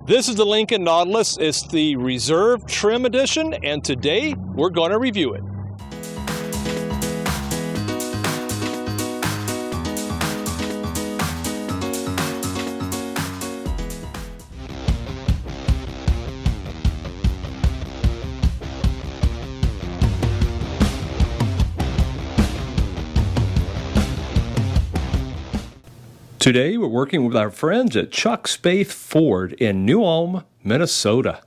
This is the Lincoln Nautilus. It's the Reserve Trim Edition, and today we're going to review it. Today we're working with our friends at Turbocharged Ford in New Ulm, Minnesota.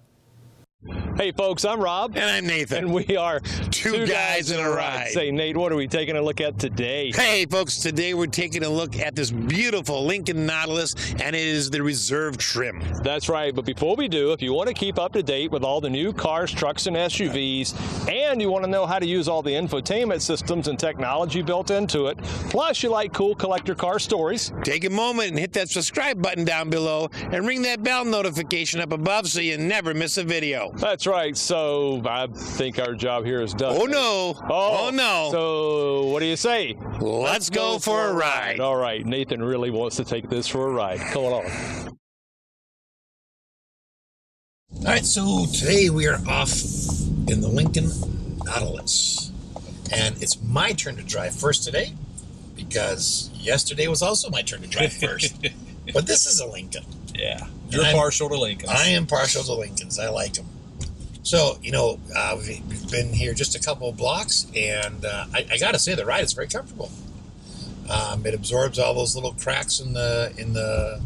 Hey folks, I'm Rob. And I'm Nathan. And we are two guys in a ride. Say, Nate, what are we taking a look at today? Hey folks, today we're taking a look at this beautiful Lincoln Nautilus, and it is the Reserve trim. That's right, but before we do, if you want to keep up to date with all the new cars, trucks, and SUVs, and you want to know how to use all the infotainment systems and technology built into it, plus you like cool collector car stories, take a moment and hit that subscribe button down below and ring that bell notification up above so you never miss a video. That's right. So I think our job here is done. Oh no. Oh no. So what do you say? Let's go for a ride. All right. Nathan really wants to take this for a ride. Come on. All right, so today we are off in the Lincoln Nautilus. And it's my turn to drive first today because yesterday was also my turn to drive first. But this is a Lincoln. Yeah. You're partial to Lincolns. I am partial to Lincolns. I like them. So, you know, we've been here just a couple of blocks, and I got to say the ride is very comfortable. It absorbs all those little cracks in the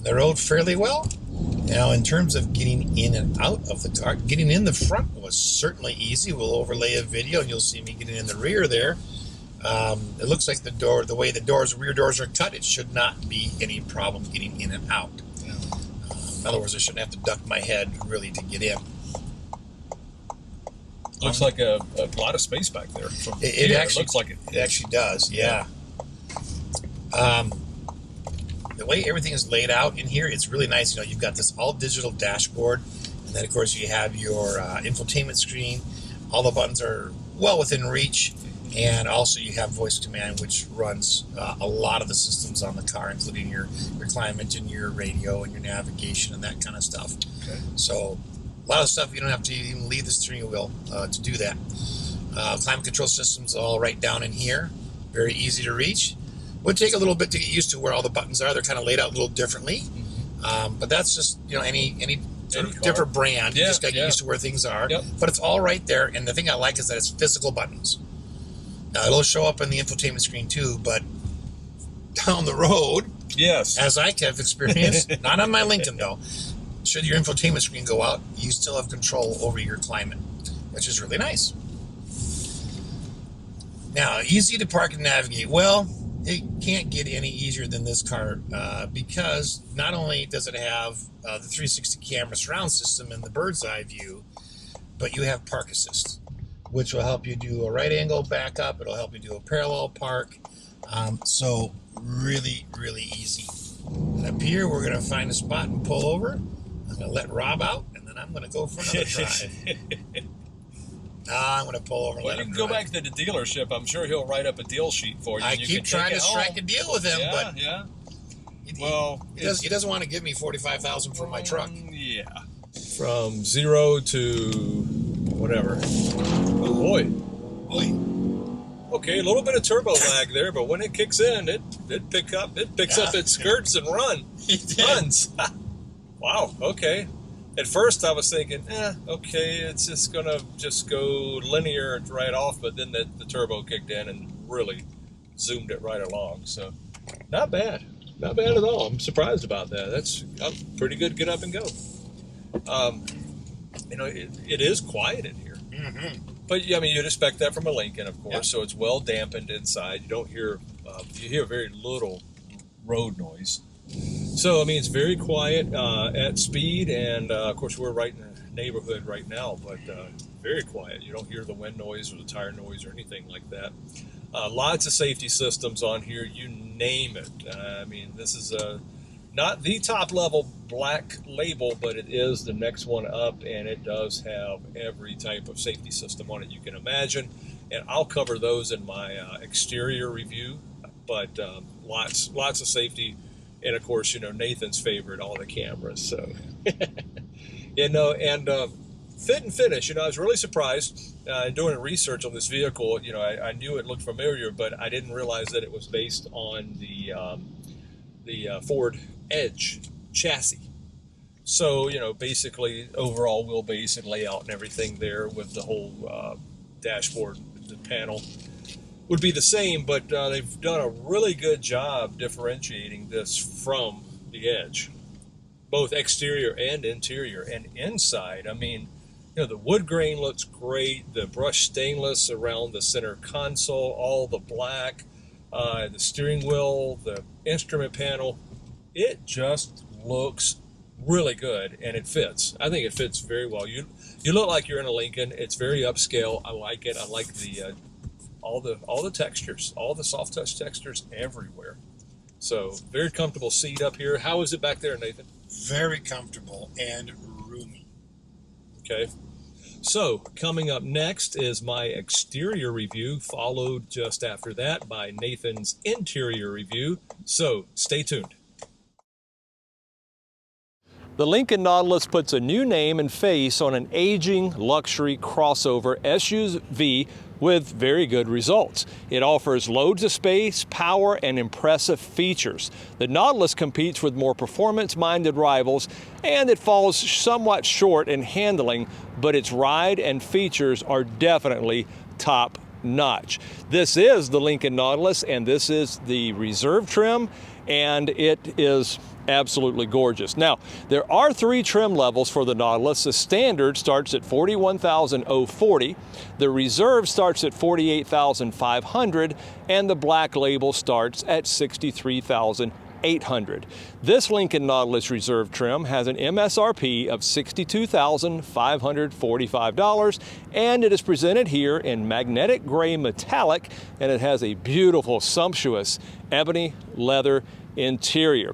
road fairly well. Now, in terms of getting in and out of the car, getting in the front was certainly easy. We'll overlay a video, and you'll see me getting in the rear there. It looks like the way the rear doors are cut, it should not be any problem getting in and out. In other words, I shouldn't have to duck my head really to get in. Looks like a lot of space back there. It actually looks like it actually does, yeah. The way everything is laid out in here, it's really nice. You know, you've got this all digital dashboard, and then of course you have your infotainment screen. All the buttons are well within reach, and also you have voice command, which runs a lot of the systems on the car, including your climate and your radio and your navigation and that kind of stuff. Okay. So a lot of stuff you don't have to even leave the steering wheel to do that. Climate control systems all right down in here, very easy to reach. Would take a little bit to get used to where all the buttons are. They're kind of laid out a little differently, but that's just, you know, any sort of different brand. You just got to get used to where things are. Yep. But it's all right there, and the thing I like is that it's physical buttons. Now, it'll show up in the infotainment screen too, but down the road, yes, as I have experienced, not on my Lincoln though, should your infotainment screen go out, you still have control over your climate, which is really nice. Now, easy to park and navigate. Well, it can't get any easier than this car because not only does it have the 360 camera surround system and the bird's eye view, but you have park assist, which will help you do a right angle backup. It'll help you do a parallel park. So really, really easy. And up here, we're going to find a spot and pull over. I'm going to let Rob out, and then I'm going to go for another drive. I'm going to pull over and let him drive. Go back to the dealership. I'm sure he'll write up a deal sheet for you. I keep trying to strike a deal with him, but he doesn't want to give me $45,000 for my truck. Yeah. From 0 to whatever. Oh boy. Okay, a little bit of turbo lag there, but when it kicks in, it picks up its skirts and runs. Wow. Okay. At first, I was thinking, okay, it's just gonna go linear right off, but then the turbo kicked in and really zoomed it right along. So, not bad at all. I'm surprised about that. That's pretty good. Get up and go. You know, it is quiet in here, but I mean, you'd expect that from a Lincoln, of course. Yep. So it's well dampened inside. You don't hear you hear very little road noise. So, I mean, it's very quiet at speed, and of course, we're right in the neighborhood right now, but very quiet. You don't hear the wind noise or the tire noise or anything like that. Lots of safety systems on here, you name it. I mean, this is not the top level black label, but it is the next one up, and it does have every type of safety system on it you can imagine, and I'll cover those in my exterior review, but lots of safety And of course, Nathan's favorite, all the cameras. So, and fit and finish. I was really surprised doing research on this vehicle. I knew it looked familiar, but I didn't realize that it was based on the Ford Edge chassis. So, basically overall wheelbase and layout and everything there with the whole dashboard, the panel would be the same, but they've done a really good job differentiating this from the Edge, both exterior and interior and inside. I mean, the wood grain looks great, the brushed stainless around the center console, all the black, the steering wheel, the instrument panel, it just looks really good, and it fits. I think it fits very well. You look like you're in a Lincoln. It's very upscale. I like it. I like the all the textures, all the soft touch textures everywhere. So very comfortable seat up here. How is it back there, Nathan? Very comfortable and roomy. Okay. So coming up next is my exterior review, followed just after that by Nathan's interior review. So stay tuned. The Lincoln Nautilus puts a new name and face on an aging luxury crossover SUV with very good results. It offers loads of space, power, and impressive features. The Nautilus competes with more performance-minded rivals, and it falls somewhat short in handling, but its ride and features are definitely top-notch. This is the Lincoln Nautilus, and this is the reserve trim, and it is absolutely gorgeous. Now, there are 3 trim levels for the Nautilus. The standard starts at $41,040, the reserve starts at $48,500, and the black label starts at $63,800. This Lincoln Nautilus reserve trim has an MSRP of $62,545, and it is presented here in magnetic gray metallic, and it has a beautiful, sumptuous ebony leather interior.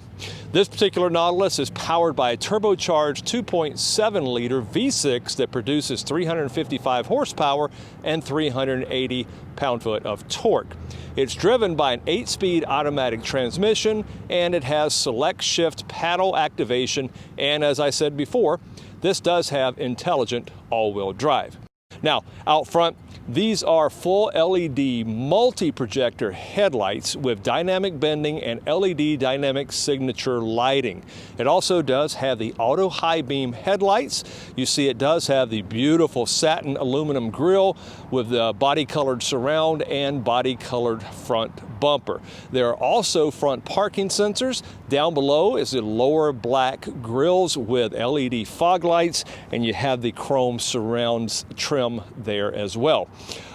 This particular Nautilus is powered by a turbocharged 2.7 liter V6 that produces 355 horsepower and 380 pound-foot of torque. It's driven by an 8-speed automatic transmission, and it has select shift paddle activation, and as I said before, this does have intelligent all-wheel drive. Now, out front, these are full LED multi-projector headlights with dynamic bending and LED dynamic signature lighting. It also does have the auto high beam headlights. You see it does have the beautiful satin aluminum grille with the body-colored surround and body-colored front bumper. There are also front parking sensors. Down below is the lower black grills with LED fog lights, and you have the chrome surrounds trim there as well.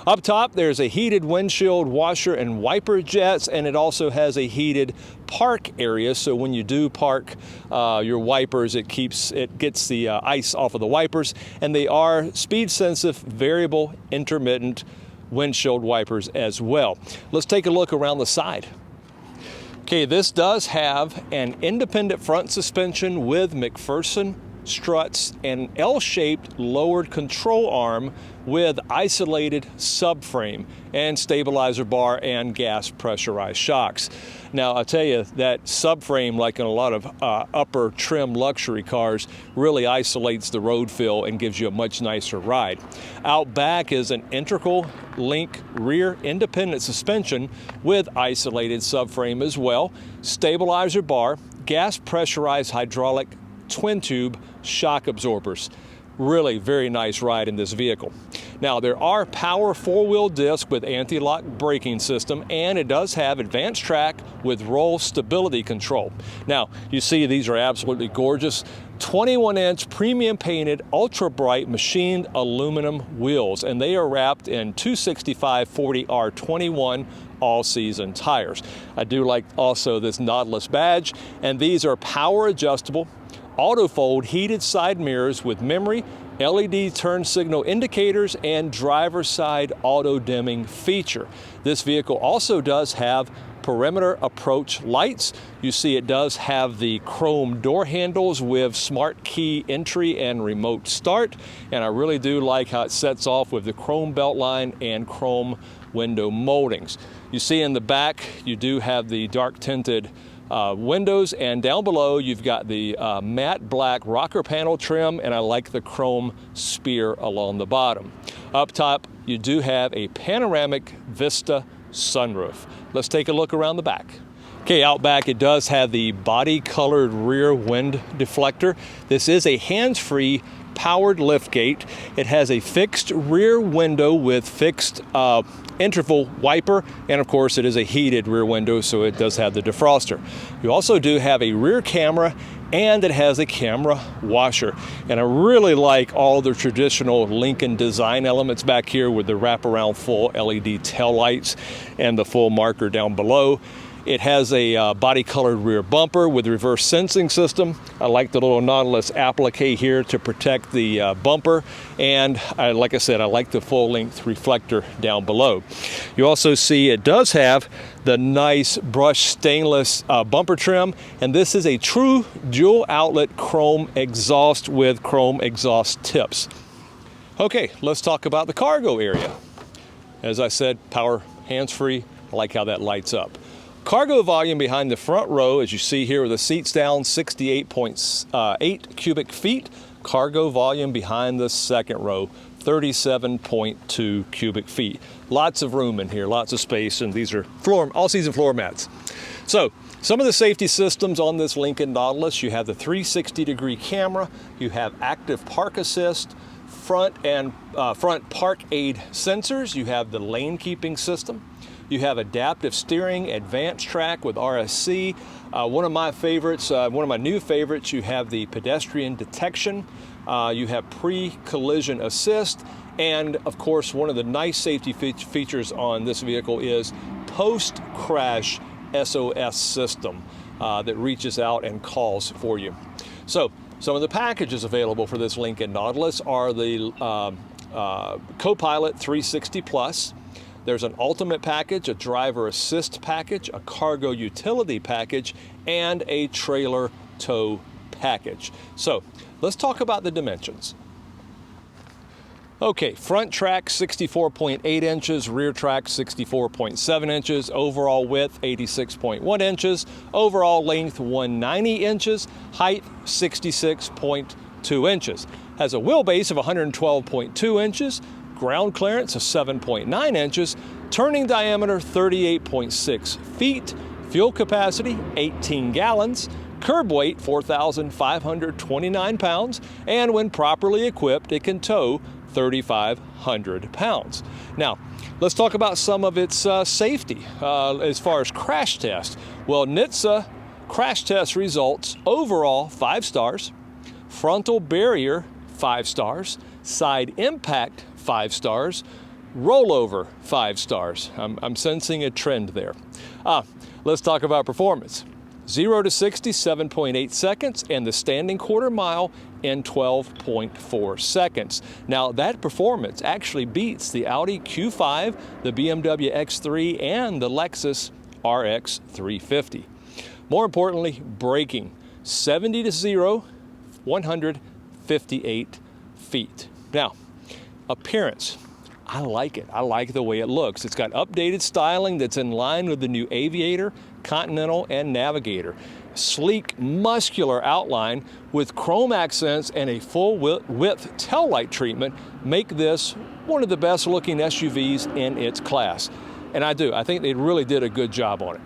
Up top, there's a heated windshield washer and wiper jets, and it also has a heated park area, so when you do park your wipers, it gets the ice off of the wipers, and they are speed sensitive, variable, intermittent windshield wipers as well. Let's take a look around the side. Okay, this does have an independent front suspension with McPherson struts and L-shaped lowered control arm with isolated subframe and stabilizer bar and gas pressurized shocks. Now, I'll tell you, that subframe, like in a lot of upper trim luxury cars, really isolates the road feel and gives you a much nicer ride. Out back is an integral link rear independent suspension with isolated subframe as well, stabilizer bar, gas pressurized hydraulic twin tube shock absorbers. Really very nice ride in this vehicle. Now, there are power 4-wheel discs with anti-lock braking system, and it does have advanced track with roll stability control. Now, you see these are absolutely gorgeous. 21-inch premium painted ultra bright machined aluminum wheels, and they are wrapped in 265/40R21 all-season tires. I do like also this Nautilus badge, and these are power adjustable auto-fold heated side mirrors with memory, LED turn signal indicators, and driver's side auto-dimming feature. This vehicle also does have perimeter approach lights. You see it does have the chrome door handles with smart key entry and remote start, and I really do like how it sets off with the chrome belt line and chrome window moldings. You see in the back you do have the dark tinted windows, and down below you've got the matte black rocker panel trim, and I like the chrome spear along the bottom. Up top you do have a panoramic Vista sunroof. Let's take a look around the back. Okay, out back it does have the body colored rear wind deflector. This is a hands-free powered liftgate. It has a fixed rear window with fixed interval wiper, and of course it is a heated rear window, so it does have the defroster. You also do have a rear camera, and it has a camera washer. And I really like all the traditional Lincoln design elements back here with the wraparound full LED tail lights and the full marker down below. It has a body-colored rear bumper with reverse sensing system. I like the little Nautilus applique here to protect the bumper. And like I said, I like the full-length reflector down below. You also see it does have the nice brushed stainless bumper trim. And this is a true dual-outlet chrome exhaust with chrome exhaust tips. Okay, let's talk about the cargo area. As I said, power hands-free. I like how that lights up. Cargo volume behind the front row, as you see here with the seats down, 68.8 cubic feet. Cargo volume behind the second row, 37.2 cubic feet. Lots of room in here, lots of space, and these are all-season floor mats. So, some of the safety systems on this Lincoln Nautilus: you have the 360-degree camera, you have active park assist, front park aid sensors, you have the lane keeping system. You have adaptive steering, advanced track with RSC. One of my favorites, one of my new favorites, you have the pedestrian detection. You have pre-collision assist. And of course, one of the nice safety features on this vehicle is post-crash SOS system that reaches out and calls for you. So, some of the packages available for this Lincoln Nautilus are the Copilot 360 Plus. There's an ultimate package, a driver assist package, a cargo utility package, and a trailer tow package. So let's talk about the dimensions. Okay, front track 64.8 inches, rear track 64.7 inches, overall width 86.1 inches, overall length 190 inches, height 66.2 inches. Has a wheelbase of 112.2 inches, ground clearance of 7.9 inches, turning diameter 38.6 feet, fuel capacity 18 gallons, curb weight 4,529 pounds, and when properly equipped, it can tow 3,500 pounds. Now, let's talk about some of its safety as far as crash test. Well, NHTSA crash test results: overall 5 stars, frontal barrier 5 stars, side impact 5 stars, rollover 5 stars. I'm sensing a trend there. Let's talk about performance. 0 to 60, 7.8 seconds, and the standing quarter mile in 12.4 seconds. Now, that performance actually beats the Audi Q5, the BMW X3, and the Lexus RX 350. More importantly, braking. 70 to 0, 158 feet. Now, appearance. I like it. I like the way it looks. It's got updated styling that's in line with the new Aviator, Continental, and Navigator. Sleek, muscular outline with chrome accents and a full width taillight treatment make this one of the best looking SUVs in its class. And I think they really did a good job on it.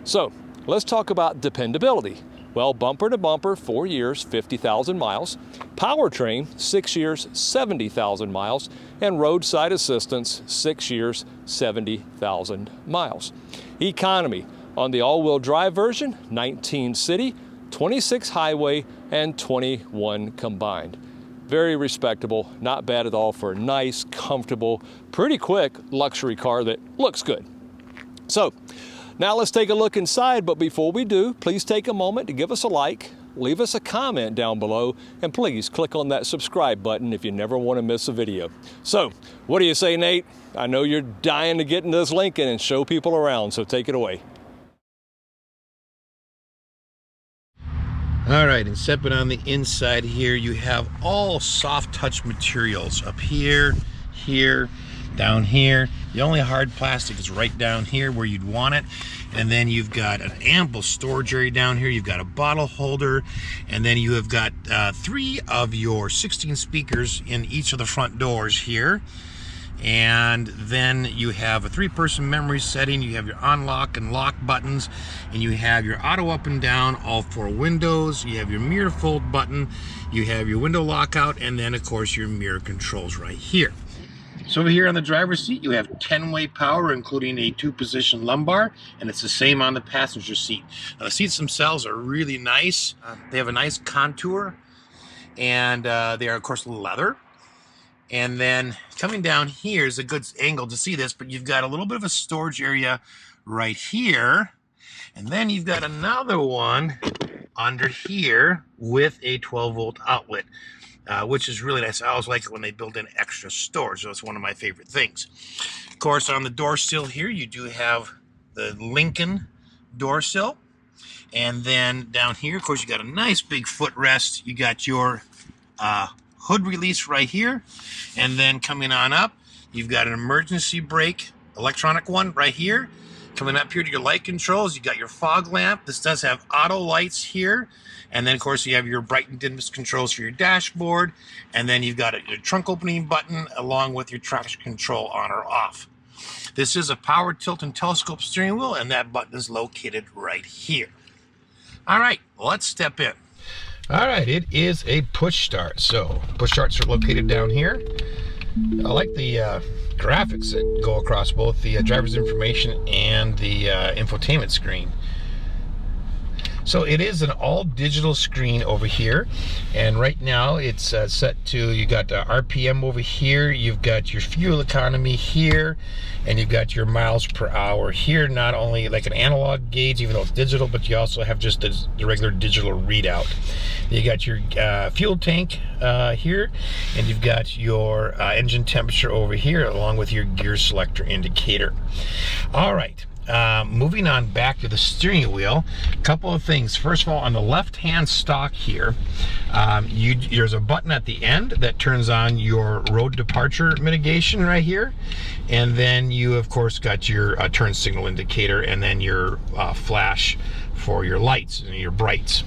So let's talk about dependability. Well, bumper to bumper, 4 years, 50,000 miles. Powertrain, 6 years, 70,000 miles. And roadside assistance, 6 years, 70,000 miles. Economy, on the all-wheel drive version, 19 city, 26 highway, and 21 combined. Very respectable, not bad at all for a nice, comfortable, pretty quick luxury car that looks good. So, now let's take a look inside, but before we do, please take a moment to give us a like, leave us a comment down below, and please click on that subscribe button if you never want to miss a video. So, what do you say, Nate? I know you're dying to get into this Lincoln and show people around, so take it away. All right, and stepping on the inside here, you have all soft touch materials up here, here, Down here, the only hard plastic is right down here where you'd want it. And then you've got an ample storage area down here. You've got a bottle holder, and then you have got 3 of your 16 speakers in each of the front doors here. And then you have a 3-person memory setting. You have your unlock and lock buttons, and you have your auto up and down, all 4 windows. You have your mirror fold button, you have your window lockout, and then of course your mirror controls right here. So over here on the driver's seat, you have 10-way power, including a 2-position lumbar, and it's the same on the passenger seat. Now, the seats themselves are really nice. They have a nice contour, and they are of course leather. And then coming down here is a good angle to see this, but you've got a little bit of a storage area right here. And then you've got another one under here with a 12-volt outlet, which is really nice. I always like it when they build in extra storage, so it's one of my favorite things. Of course, on the door sill here, you do have the Lincoln door sill. And then down here, of course, you got a nice big footrest. You got your hood release right here, and then coming on up, you've got an emergency brake electronic one right here. Coming up here to your light controls, you got your fog lamp. This does have auto lights here, and then of course you have your bright and dim controls for your dashboard, and then you've got your trunk opening button along with your traction control on or off. This is a power tilt and telescope steering wheel, and that button is located right here. All right, let's step in. All right, it is a push start. So push starts are located down here. I like the graphics that go across both the driver's information and the infotainment screen. So it is an all digital screen over here, and right now it's set to, you got RPM over here, you've got your fuel economy here, and you've got your miles per hour here. Not only like an analog gauge, even though it's digital, but you also have just the regular digital readout. You got your fuel tank here, and you've got your engine temperature over here, along with your gear selector indicator. All right. Moving on back to the steering wheel, a couple of things. First of all, on the left-hand stalk here, there's a button at the end that turns on your road departure mitigation right here, and then you of course got your turn signal indicator, and then your flash for your lights and your brights.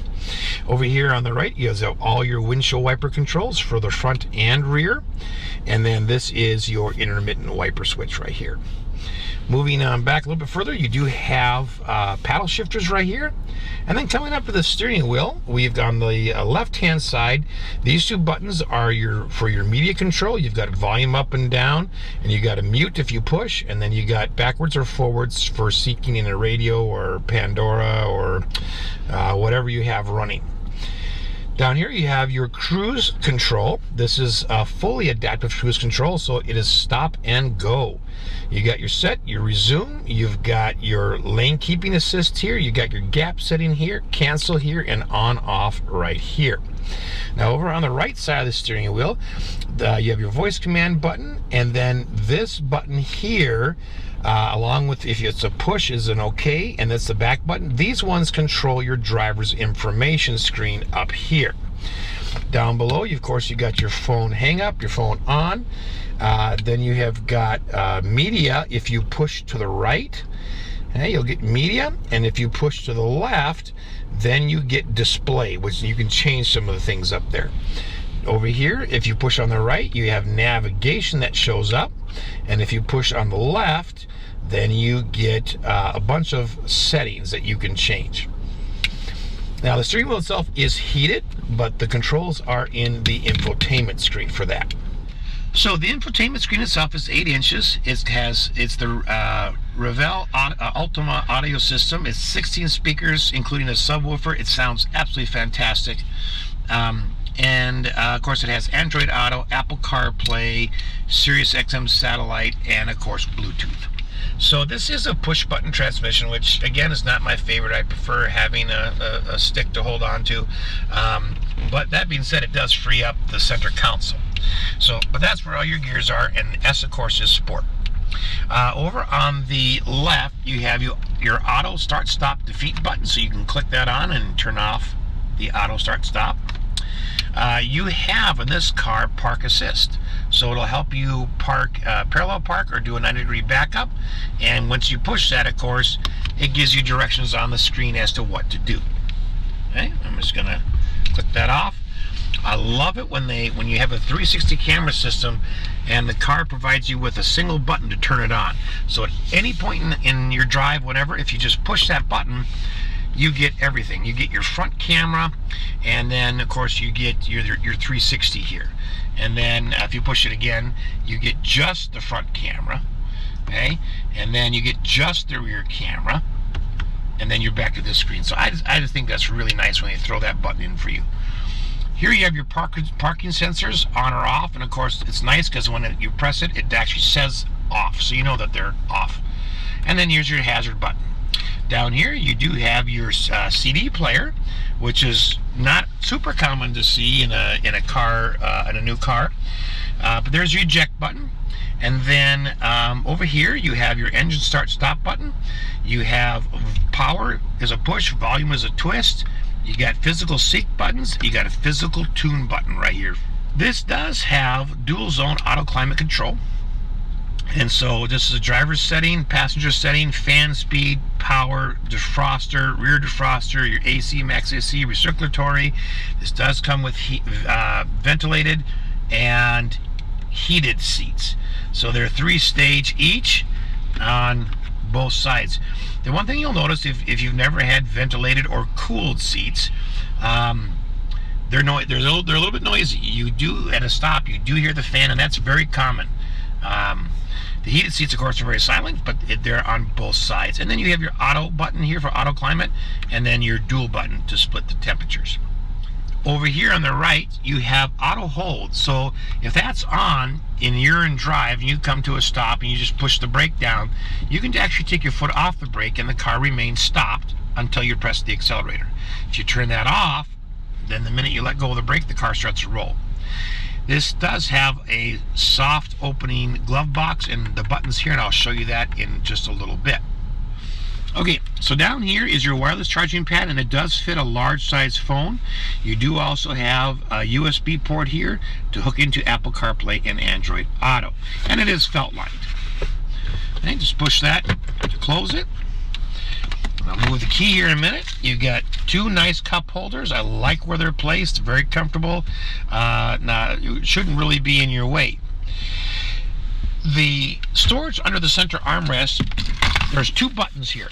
Over here on the right, you have all your windshield wiper controls for the front and rear, and then this is your intermittent wiper switch right here. Moving on back a little bit further, you do have paddle shifters right here. And then coming up to the steering wheel, we've got on the left-hand side, these 2 buttons are for your media control. You've got volume up and down, and you got a mute if you push, and then you got backwards or forwards for seeking in a radio or Pandora or whatever you have running. Down here you have your cruise control. This is fully adaptive cruise control, so it is stop and go. You got your set, your resume, you've got your lane keeping assist here, you got your gap setting here, cancel here, and on off right here. Now over on the right side of the steering wheel, you have your voice command button, and then this button here, along with, if it's a push, is an OK, and that's the back button. These ones control your driver's information screen up here. Down below, of course, you got your phone hang up, your phone on. Then you have got media. If you push to the right, you'll get media, and if you push to the left, then you get display, which you can change some of the things up there. Over here, if you push on the right, you have navigation that shows up, and if you push on the left, then you get a bunch of settings that you can change. Now the steering wheel itself is heated, but the controls are in the infotainment screen for that. So the infotainment screen itself is 8 inches. It's the Revel Ultima audio system. It's 16 speakers, including a subwoofer. It sounds absolutely fantastic. And of course it has Android Auto, Apple CarPlay, Sirius XM satellite, and of course Bluetooth. So this is a push button transmission, which again is not my favorite. I prefer having a stick to hold on to. But that being said, it does free up the center console. But that's where all your gears are, and S of course is sport. Over on the left, you have your auto start stop defeat button, so you can click that on and turn off the auto start stop. you have in this car park assist. So it'll help you park, parallel park, or do a 90-degree backup. And once you push that, of course, it gives you directions on the screen as to what to do. Okay, I'm just gonna click that off. I love it when you have a 360 camera system and the car provides you with a single button to turn it on. So at any point in your drive, whatever, if you just push that button, you get everything. You get your front camera, and then of course you get your 360 here. And then if you push it again, you get just the front camera, okay? And then you get just the rear camera, and then you're back to this screen. So I just think that's really nice when they throw that button in for you. Here you have your parking sensors on or off, and of course it's nice because when you press it, it actually says off, so you know that they're off. And then here's your hazard button. Down here you do have your CD player, which is not super common to see in a car, in a new car. But there's your eject button. And then over here you have your engine start stop button. You have power is a push, volume is a twist. You got physical seek buttons. You got a physical tune button right here. This does have dual zone auto climate control. And so this is a driver's setting, passenger setting, fan speed, power, defroster, rear defroster, your AC, max AC, recirculatory. This does come with ventilated and heated seats. So they're 3-stage each on both sides. The one thing you'll notice if you've never had ventilated or cooled seats, they're a little bit noisy. You do, at a stop, you do hear the fan, and that's very common. The heated seats, of course, are very silent, but they're on both sides. And then you have your auto button here for auto climate, and then your dual button to split the temperatures. Over here on the right, you have auto hold. So if that's on and you're in drive and you come to a stop and you just push the brake down, you can actually take your foot off the brake and the car remains stopped until you press the accelerator. If you turn that off, then the minute you let go of the brake, the car starts to roll. This does have a soft opening glove box and the buttons here, and I'll show you that in just a little bit. Okay, so down here is your wireless charging pad, and it does fit a large size phone. You do also have a USB port here to hook into Apple CarPlay and Android Auto, and it is felt lined. Okay, just push that to close it. I'll move the key here in a minute. You've got two nice cup holders. I like where they're placed, very comfortable. Now, it shouldn't really be in your way. The storage under the center armrest, there's two buttons here.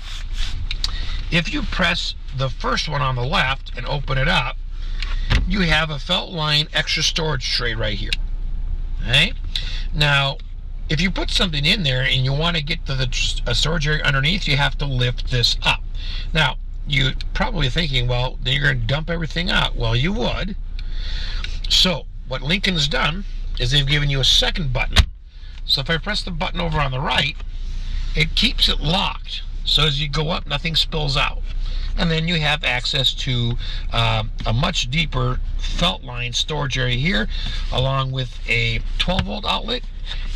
If you press the first one on the left and open it up, you have a felt line extra storage tray right here. Okay? Now, if you put something in there and you want to get to the storage area underneath, you have to lift this up. Now, you're probably thinking, well, then you're going to dump everything out. Well, you would. So, what Lincoln's done is they've given you a second button. So if I press the button over on the right, it keeps it locked. So as you go up, nothing spills out. And then you have access to a much deeper felt line storage area here, along with a 12-volt outlet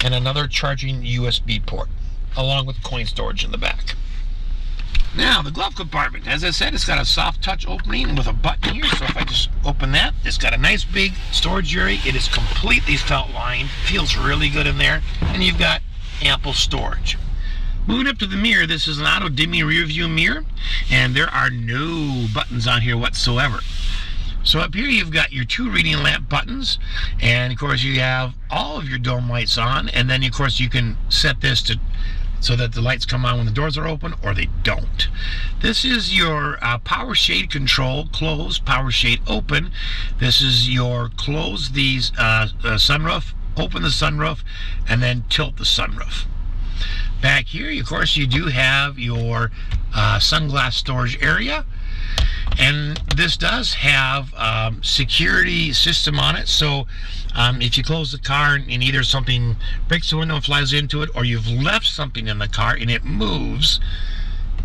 and another charging USB port, along with coin storage in the back. Now, the glove compartment, as I said, it's got a soft touch opening with a button here. So if I just open that, it's got a nice big storage area. It is completely felt lined, feels really good in there, and you've got ample storage. Moving up to the mirror, this is an auto dimming rear view mirror, and there are no buttons on here whatsoever. So up here you've got your two reading lamp buttons, and of course you have all of your dome lights on, and then of course you can set this to so that the lights come on when the doors are open, or they don't. This is your power shade control, close, power shade open. This is your close these sunroof, open the sunroof, and then tilt the sunroof. Back here, of course, you do have your sunglass storage area. And this does have security system on it, so if you close the car and either something breaks the window and flies into it, or you've left something in the car and it moves,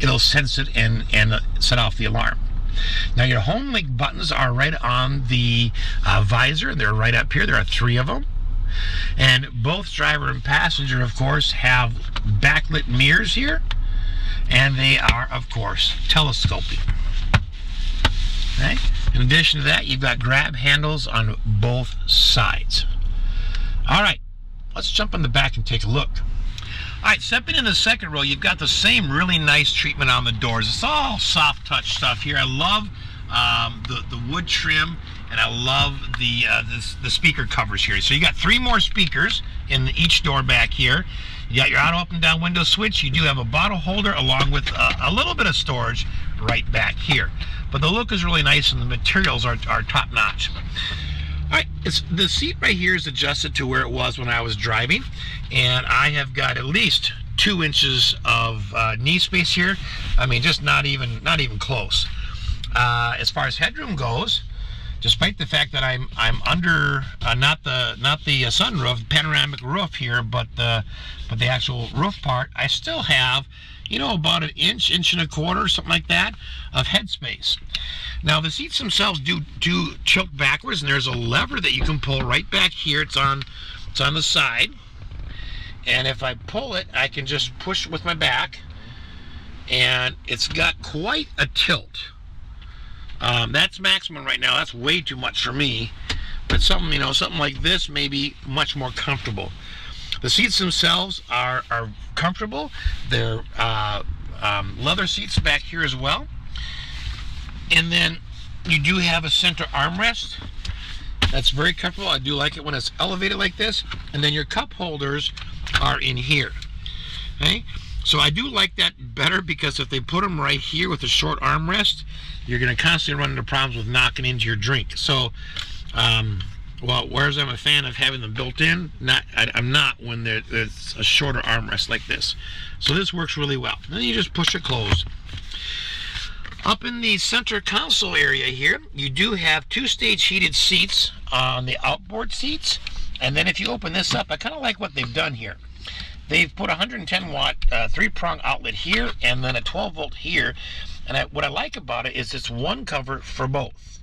it'll sense it and set off the alarm. Now your home link buttons are right on the visor. They're right up here. There are 3 of them. And both driver and passenger, of course, have backlit mirrors here. And they are, of course, telescoping. Okay? In addition to that, you've got grab handles on both sides. All right, let's jump in the back and take a look. All right, stepping in the second row, you've got the same really nice treatment on the doors. It's all soft touch stuff here. I love the wood trim, and I love the speaker covers here. So you got 3 more speakers in each door back here. You got your auto up and down window switch. You do have a bottle holder along with a little bit of storage right back here. But the look is really nice, and the materials are top notch. All right, the seat right here is adjusted to where it was when I was driving, and I have got at least 2 inches of knee space here. I mean, just not even close. As far as headroom goes, despite the fact that I'm under not the sunroof, panoramic roof here, but the actual roof part, I still have, you know, about an inch and a quarter, something like that, of headspace. Now the seats themselves do tilt backwards, and there's a lever that you can pull right back here. It's on the side, and if I pull it, I can just push with my back, and it's got quite a tilt. That's maximum right now. That's way too much for me, but something like this may be much more comfortable. The seats themselves are comfortable. They're leather seats back here as well. And then you do have a center armrest. That's very comfortable. I do like it when it's elevated like this. And then your cup holders are in here. Okay? So I do like that better, because if they put them right here with a short armrest, you're going to constantly run into problems with knocking into your drink. So, well, whereas I'm a fan of having them built in, I'm not when there's a shorter armrest like this. So this works really well. Then you just push it closed. Up in the center console area here, you do have 2-stage heated seats on the outboard seats. And then if you open this up, I kind of like what they've done here. They've put a 110 watt 3-prong outlet here, and then a 12 volt here. And what I like about it is it's one cover for both.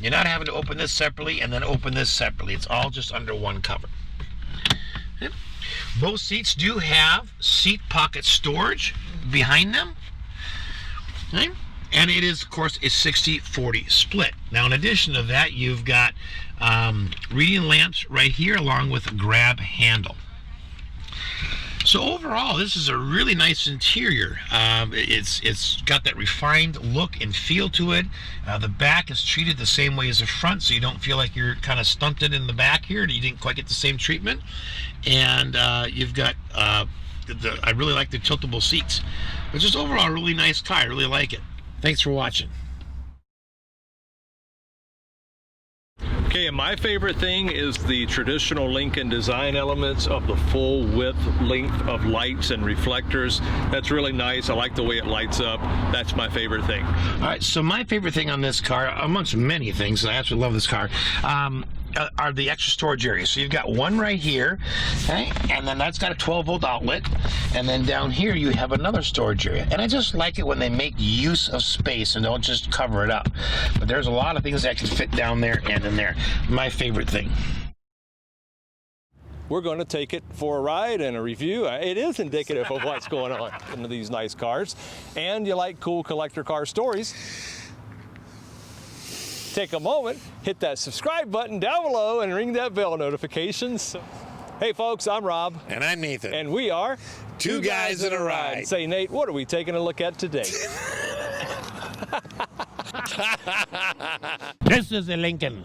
You're not having to open this separately and then open this separately. It's all just under one cover. Okay. Both seats do have seat pocket storage behind them. Okay. And it is, of course, a 60-40 split. Now, in addition to that, you've got reading lamps right here along with a grab handle. So overall, this is a really nice interior. It's got that refined look and feel to it. The back is treated the same way as the front, so you don't feel like you're kind of stunted in the back here. You didn't quite get the same treatment. And you've got, I really like the tiltable seats. But just overall, a really nice car. I really like it. Thanks for watching. Okay, and my favorite thing is the traditional Lincoln design elements of the full width, length of lights and reflectors. That's really nice. I like the way it lights up. That's my favorite thing. All right, so my favorite thing on this car, amongst many things, I absolutely love this car, are the extra storage areas. So you've got one right here, okay, and then that's got a 12 volt outlet, and then down here you have another storage area. And I just like it when they make use of space and don't just cover it up. But there's a lot of things that can fit down there and in there. My favorite thing. We're going to take it for a ride and a review. It is indicative of what's going on in these nice cars. And you like cool collector car stories, take a moment, hit that subscribe button down below and ring that bell notifications. Hey folks, I'm Rob. And I'm Nathan. And we are Two Guys in a Ride. Say, Nate, what are we taking a look at today? This is a Lincoln.